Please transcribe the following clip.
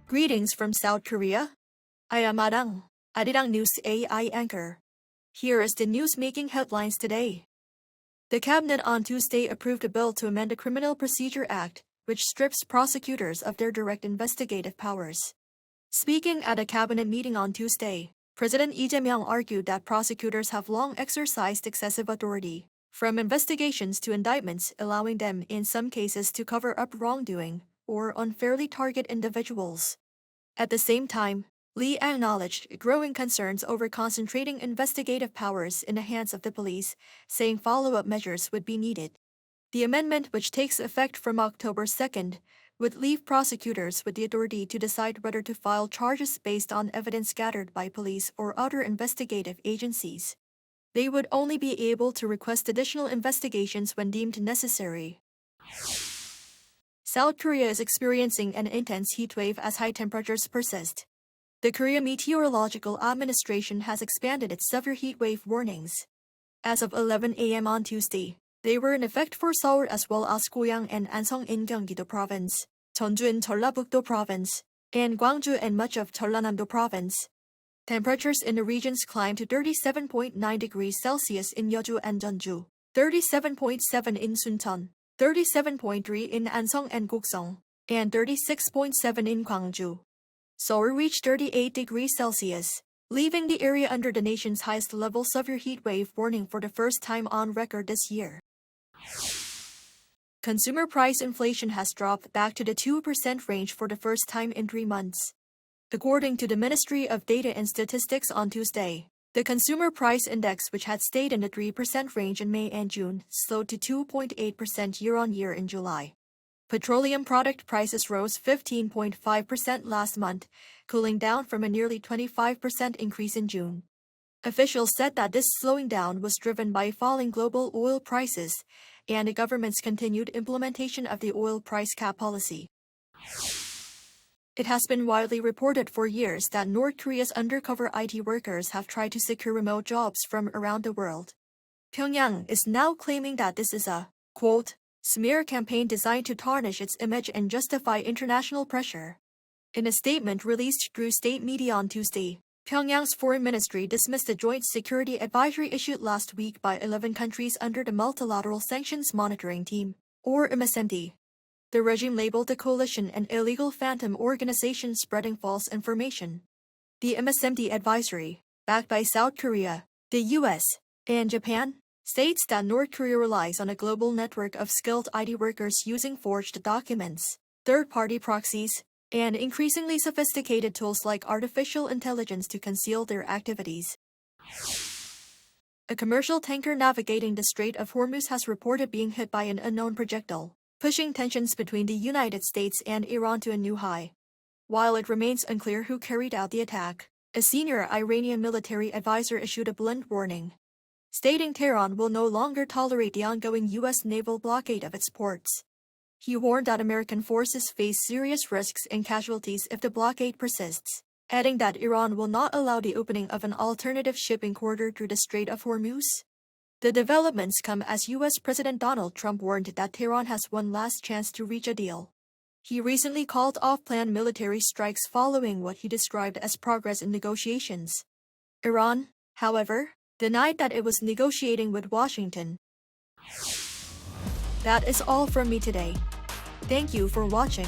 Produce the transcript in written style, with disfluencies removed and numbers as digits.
Greetings from South Korea. I am Arirang News AI anchor. Here is the news-making headlines today. The cabinet on Tuesday approved a bill to amend the Criminal Procedure Act, which strips prosecutors of their direct investigative powers. Speaking at a cabinet meeting on Tuesday, President Lee Jae-myung argued that prosecutors have long exercised excessive authority, from investigations to indictments, allowing them in some cases to cover up wrongdoing or unfairly target individuals. At the same time, Lee acknowledged growing concerns over concentrating investigative powers in the hands of the police, saying follow-up measures would be needed. The amendment, which takes effect from October 2nd, would leave prosecutors with the authority to decide whether to file charges based on evidence gathered by police or other investigative agencies. They would only be able to request additional investigations when deemed necessary. South Korea is experiencing an intense heat wave as high temperatures persist. The Korea Meteorological Administration has expanded its severe heat wave warnings. As of 11 a.m. on Tuesday, they were in effect for Seoul as well as Goyang and Ansong in Gyeonggi-do Province, Jeonju in Jeollabuk-do Province, and Gwangju and much of Jeollanam-do Province. Temperatures in the regions climbed to 37.9 degrees Celsius in Yeoju and Jeonju, 37.7 in Suncheon, 37.3 in Ansong and Gukseong, and 36.7 in Gwangju. Seoul reached 38 degrees Celsius, leaving the area under the nation's highest level severe heat wave warning for the first time on record this year. Consumer price inflation has dropped back to the 2% range for the first time in 3 months. According to the Ministry of Data and Statistics on Tuesday, the consumer price index, which had stayed in the 3% range in May and June, slowed to 2.8% year-on-year in July. Petroleum product prices rose 15.5% last month, cooling down from a nearly 25% increase in June. Officials said that this slowing down was driven by falling global oil prices and the government's continued implementation of the oil price cap policy. It has been widely reported for years that North Korea's undercover IT workers have tried to secure remote jobs from around the world. Pyongyang is now claiming that this is a, quote, smear campaign designed to tarnish its image and justify international pressure. In a statement released through state media on Tuesday, Pyongyang's foreign ministry dismissed a joint security advisory issued last week by 11 countries under the Multilateral Sanctions Monitoring Team, or MSMT. The regime labeled the coalition an illegal phantom organization spreading false information. The MSMT advisory, backed by South Korea, the U.S., and Japan, states that North Korea relies on a global network of skilled IT workers using forged documents, third-party proxies, and increasingly sophisticated tools like artificial intelligence to conceal their activities. A commercial tanker navigating the Strait of Hormuz has reported being hit by an unknown projectile, pushing tensions between the United States and Iran to a new high. While it remains unclear who carried out the attack, a senior Iranian military advisor issued a blunt warning, stating Tehran will no longer tolerate the ongoing U.S. naval blockade of its ports. He warned that American forces face serious risks and casualties if the blockade persists, adding that Iran will not allow the opening of an alternative shipping corridor through the Strait of Hormuz. The developments come as U.S. President Donald Trump warned that Tehran has one last chance to reach a deal. He recently called off planned military strikes following what he described as progress in negotiations. Iran, however, denied that it was negotiating with Washington. That is all from me today. Thank you for watching.